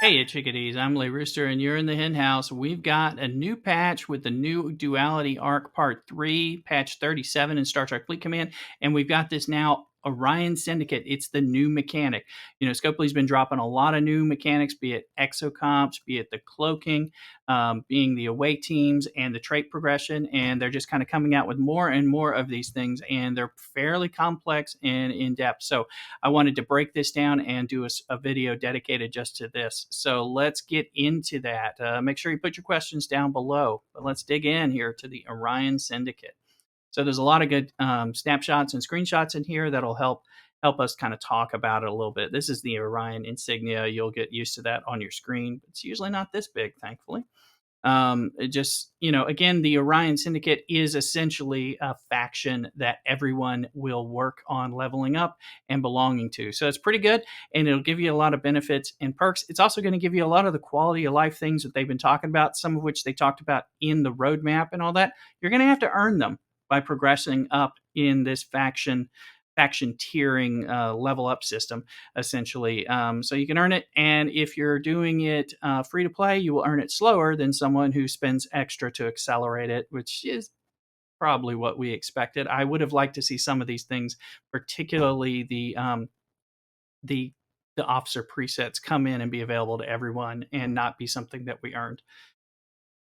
Hey, you chickadees. I'm Lay Rooster, and you're in the hen house. We've got a new patch with the new Duality Arc Part 3, patch 37 in Star Trek Fleet Command. And we've got this now Orion Syndicate. It's the new mechanic. You know, Scopely's been dropping a lot of new mechanics, be it exocomps, be it the cloaking, being the away teams, and the trait progression. And they're just kind of coming out with more and more of these things. And they're fairly complex and in depth. So I wanted to break this down and do a video dedicated just to this. So let's get into that. Make sure you put your questions down below. But let's dig in here to the Orion Syndicate. So there's a lot of good snapshots and screenshots in here that'll help us kind of talk about it a little bit. This is the Orion insignia. You'll get used to that on your screen. It's usually not this big, thankfully. It just, you know, again, the Orion Syndicate is essentially a faction that everyone will work on leveling up and belonging to. So it's pretty good, and it'll give you a lot of benefits and perks. It's also going to give you a lot of the quality of life things that they've been talking about, some of which they talked about in the roadmap and all that. You're going to have to earn them by progressing up in this faction tiering level up system, essentially. So you can earn it, and if you're doing it free to play, you will earn it slower than someone who spends extra to accelerate it, which is probably what we expected. I would have liked to see some of these things, particularly the officer presets, come in and be available to everyone and not be something that we earned.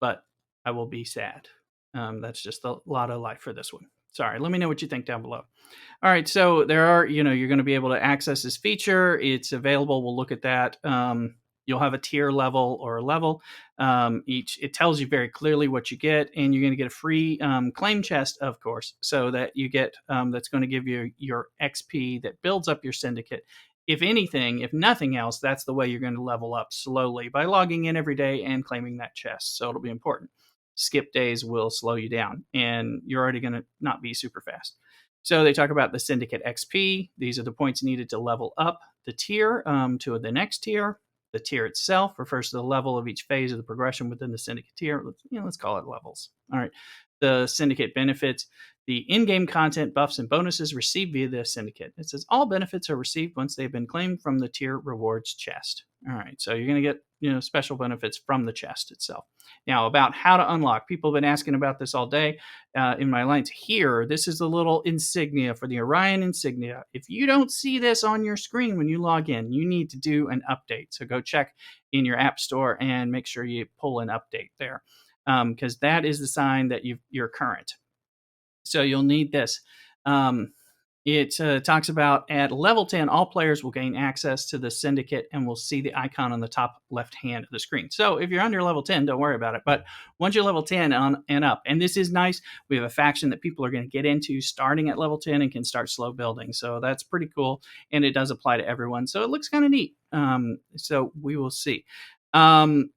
But I will be sad. That's just a lot of life for this one. Sorry, let me know what you think down below. All right, so there are, you know, you're going to be able to access this feature. It's available. We'll look at that. You'll have a tier level or a level. It tells you very clearly what you get, and you're going to get a free claim chest, of course, so that you get that's going to give you your XP that builds up your syndicate. If anything, if nothing else, that's the way you're going to level up slowly, by logging in every day and claiming that chest. So it'll be important. Skip days will slow you down, and you're already going to not be super fast. So they talk about the Syndicate XP. These are the points needed to level up the tier to the next tier. The tier itself refers to the level of each phase of the progression within the Syndicate tier. Let's call it levels. All right. The Syndicate benefits. The in-game content, buffs, and bonuses received via the Syndicate. It says all benefits are received once they've been claimed from the tier rewards chest. All right, so you're going to get special benefits from the chest itself. Now, about how to unlock. People have been asking about this all day. In my lines here, this is the little insignia for the Orion insignia. If you don't see this on your screen when you log in, you need to do an update. So go check in your app store and make sure you pull an update there, because that is the sign that you're current. So you'll need this. It talks about at level 10, all players will gain access to the Syndicate and will see the icon on the top left hand of the screen. So if you're under level 10, don't worry about it. But once you're level 10 and up, and this is nice, we have a faction that people are going to get into starting at level 10 and can start slow building. So that's pretty cool, and it does apply to everyone. So it looks kind of neat. So we will see. Now,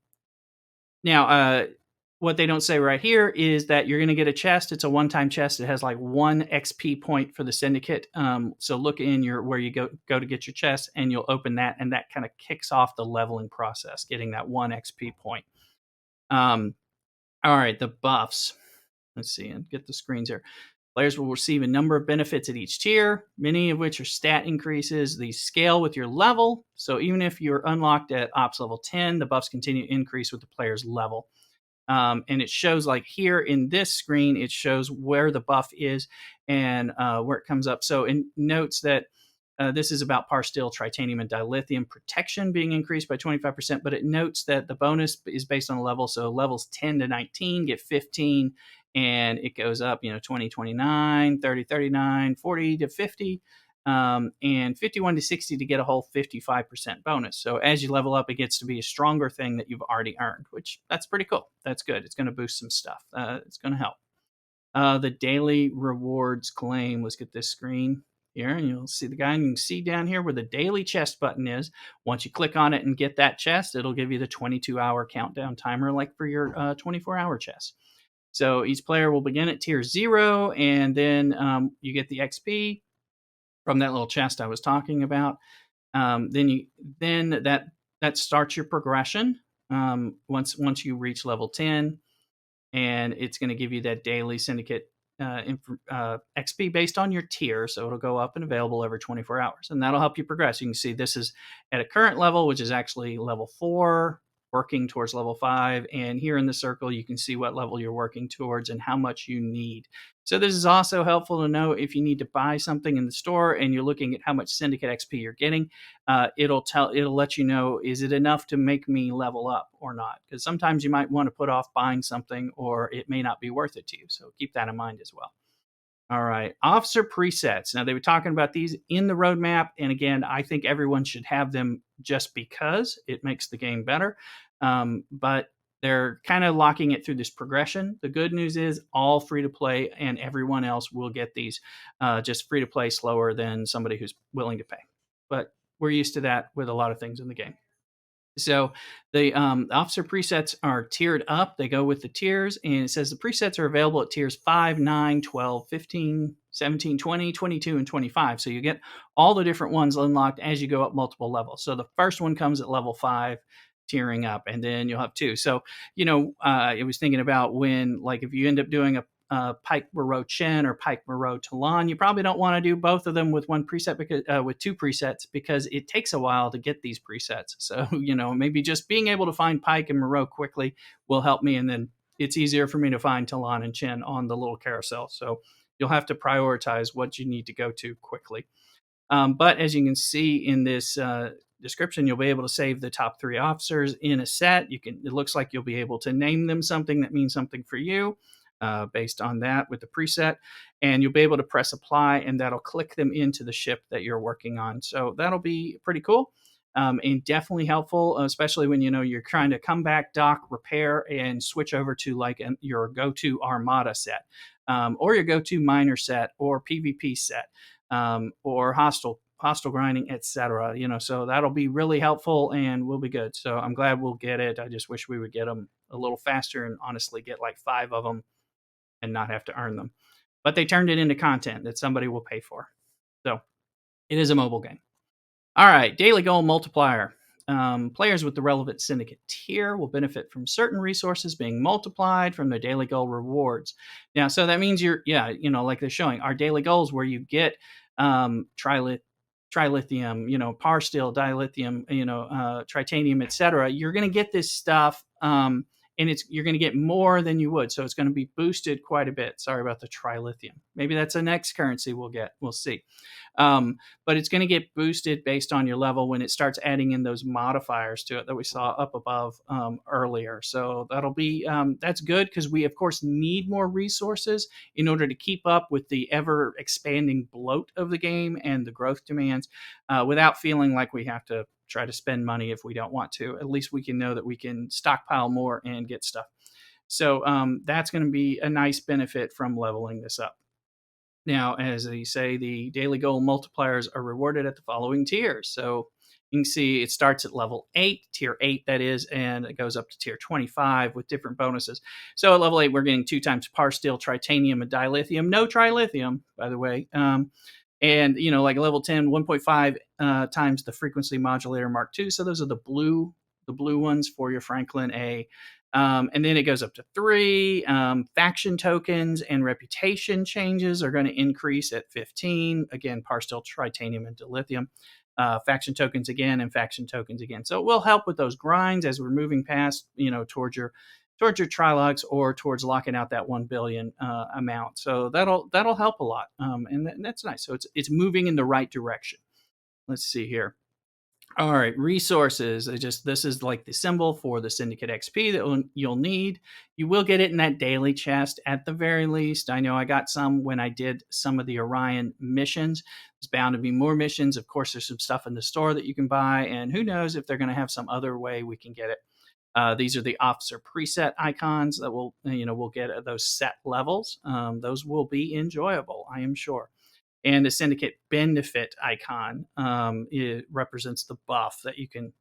what they don't say right here is that you're going to get a chest. It's a one-time chest. It has like 1 XP point for the Syndicate. So look in where you go to get your chest, and you'll open that, and that kind of kicks off the leveling process, getting that 1 XP point. All right, the buffs. Let's see, and get the screens here. Players will receive a number of benefits at each tier, many of which are stat increases. These scale with your level. So even if you're unlocked at Ops level 10, the buffs continue to increase with the player's level. And it shows, like here in this screen, it shows where the buff is and where it comes up. So it notes that this is about Parsteel, Tritanium, and Dilithium protection being increased by 25%, but it notes that the bonus is based on a level. So levels 10 to 19 get 15, and it goes up, 20, 29, 30, 39, 40 to 50. And 51 to 60 to get a whole 55% bonus. So as you level up, it gets to be a stronger thing that you've already earned, which that's pretty cool. That's good. It's going to boost some stuff. It's going to help. The daily rewards claim. Let's get this screen here, and you'll see the guy, and you can see down here where the daily chest button is. Once you click on it and get that chest, it'll give you the 22-hour countdown timer, like for your 24-hour chest. So each player will begin at tier 0, and then you get the XP from that little chest I was talking about. Then that starts your progression once you reach level 10, and it's going to give you that daily Syndicate XP based on your tier. So it'll go up and available every 24 hours. And that'll help you progress. You can see this is at a current level, which is actually level 4, working towards level 5. And here in the circle, you can see what level you're working towards and how much you need. So this is also helpful to know if you need to buy something in the store and you're looking at how much Syndicate XP you're getting. It'll let you know, is it enough to make me level up or not? Because sometimes you might want to put off buying something, or it may not be worth it to you. So keep that in mind as well. All right, officer presets. Now, they were talking about these in the roadmap, and again, I think everyone should have them just because it makes the game better. But they're kind of locking it through this progression. The good news is all free to play, and everyone else will get these just free to play slower than somebody who's willing to pay. But we're used to that with a lot of things in the game. So the officer presets are tiered up. They go with the tiers, and it says the presets are available at tiers 5, 9, 12, 15, 17, 20, 22, and 25. So you get all the different ones unlocked as you go up multiple levels. So the first one comes at level 5, tiering up, and then you'll have 2. So, I was thinking about when, like, if you end up doing a Pike Moreau Chen or Pike Moreau Talon, you probably don't want to do both of them with one preset because with 2 presets, because it takes a while to get these presets. So maybe just being able to find Pike and Moreau quickly will help me, and then it's easier for me to find Talon and Chen on the little carousel. So you'll have to prioritize what you need to go to quickly. But as you can see in this description, you'll be able to save the top 3 officers in a set. It looks like you'll be able to name them something that means something for you. Based on that with the preset, and you'll be able to press apply, and that'll click them into the ship that you're working on. So that'll be pretty cool, and definitely helpful, especially when you're trying to come back, dock, repair, and switch over to like your go-to Armada set, or your go-to miner set, or PvP set, or hostile grinding, etc. So that'll be really helpful, and we'll be good. So I'm glad we'll get it. I just wish we would get them a little faster, and honestly get like 5 of them and not have to earn them. But they turned it into content that somebody will pay for. So it is a mobile game. All right, daily goal multiplier. Players with the relevant Syndicate tier will benefit from certain resources being multiplied from their daily goal rewards. Now, so that means like they're showing, our daily goals where you get trilithium, par steel, dilithium, tritanium, etc. You're going to get this stuff, and you're going to get more than you would. So it's going to be boosted quite a bit. Sorry about the trilithium. Maybe that's the next currency we'll get. We'll see. But it's going to get boosted based on your level when it starts adding in those modifiers to it that we saw up above earlier. So that'll be that's good, because we of course need more resources in order to keep up with the ever expanding bloat of the game and the growth demands, without feeling like we have to try to spend money if we don't want to. At least we can know that we can stockpile more and get stuff. So that's going to be a nice benefit from leveling this up. Now, as they say, the daily goal multipliers are rewarded at the following tiers. So you can see it starts at level 8, tier 8 that is, and it goes up to tier 25 with different bonuses. So at level 8, we're getting 2 times par steel, tritanium, and dilithium. No trilithium, by the way. And, like level 10, 1.5 times the frequency modulator Mark II. So those are the blue ones for your Franklin A. And then it goes up to 3. Faction tokens and reputation changes are going to increase at 15. Again, par steel, tritanium, and dilithium. Faction tokens again, and faction tokens again. So it will help with those grinds as we're moving past, towards your trilogues, or towards locking out that 1 billion amount. So that'll help a lot, and that's nice. So it's moving in the right direction. Let's see here. All right, resources. This is like the symbol for the Syndicate XP that you'll need. You will get it in that daily chest at the very least. I know I got some when I did some of the Orion missions. There's bound to be more missions. Of course, there's some stuff in the store that you can buy, and who knows if they're going to have some other way we can get it. These are the officer preset icons that we'll get at those set levels. Those will be enjoyable, I am sure. And the Syndicate benefit icon, it represents the buff that you can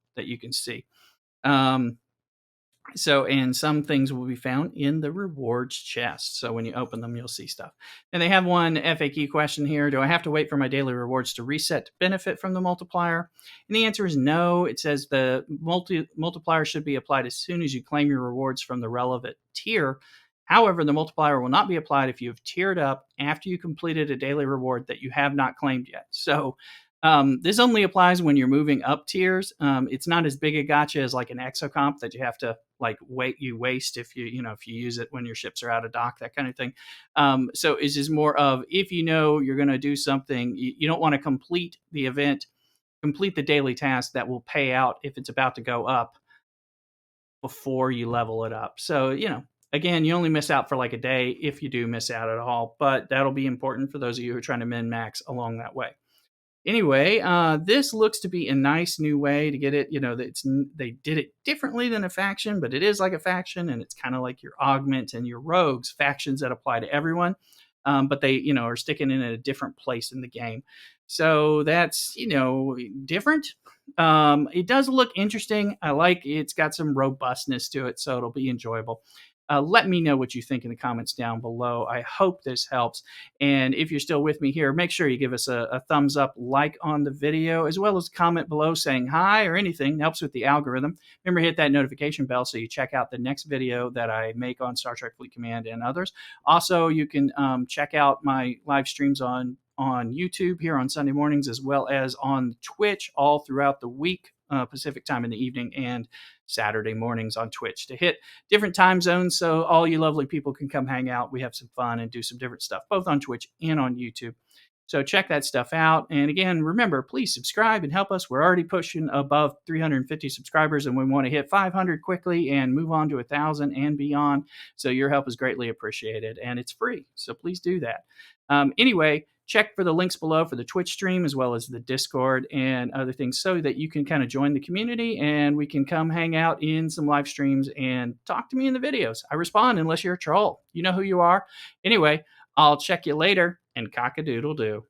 see. And some things will be found in the rewards chest. So when you open them, you'll see stuff. And they have one FAQ question here. Do I have to wait for my daily rewards to reset to benefit from the multiplier? And the answer is no. It says the multiplier should be applied as soon as you claim your rewards from the relevant tier. However, the multiplier will not be applied if you have tiered up after you completed a daily reward that you have not claimed yet. So this only applies when you're moving up tiers. It's not as big a gotcha as like an exocomp that you have to like waste if if you use it when your ships are out of dock, that kind of thing. So it's just more of, if you know you're going to do something, you don't want to complete the event, complete the daily task that will pay out if it's about to go up before you level it up. So, again, you only miss out for like a day if you do miss out at all, but that'll be important for those of you who are trying to min max along that way. Anyway, this looks to be a nice new way to get it. They did it differently than a faction, but it is like a faction, and it's kind of like your augment and your rogues factions that apply to everyone. But they, are sticking in at a different place in the game. So that's, different. It does look interesting. I like it's got some robustness to it, so it'll be enjoyable. Let me know what you think in the comments down below. I hope this helps. And if you're still with me here, make sure you give us a thumbs up, like on the video, as well as comment below saying hi or anything. It helps with the algorithm. Remember, hit that notification bell so you check out the next video that I make on Star Trek Fleet Command and others. Also, you can check out my live streams on YouTube here on Sunday mornings, as well as on Twitch all throughout the week, Pacific time in the evening, and Saturday mornings on Twitch, to hit different time zones so all you lovely people can come hang out. We have some fun and do some different stuff, both on Twitch and on YouTube. So check that stuff out. And again, remember, please subscribe and help us. We're already pushing above 350 subscribers, and we want to hit 500 quickly and move on to 1,000 and beyond. So your help is greatly appreciated, and it's free. So please do that. Anyway, check for the links below for the Twitch stream, as well as the Discord and other things, so that you can kind of join the community and we can come hang out in some live streams and talk to me in the videos. I respond unless you're a troll. You know who you are. Anyway, I'll check you later, and cock-a-doodle-doo.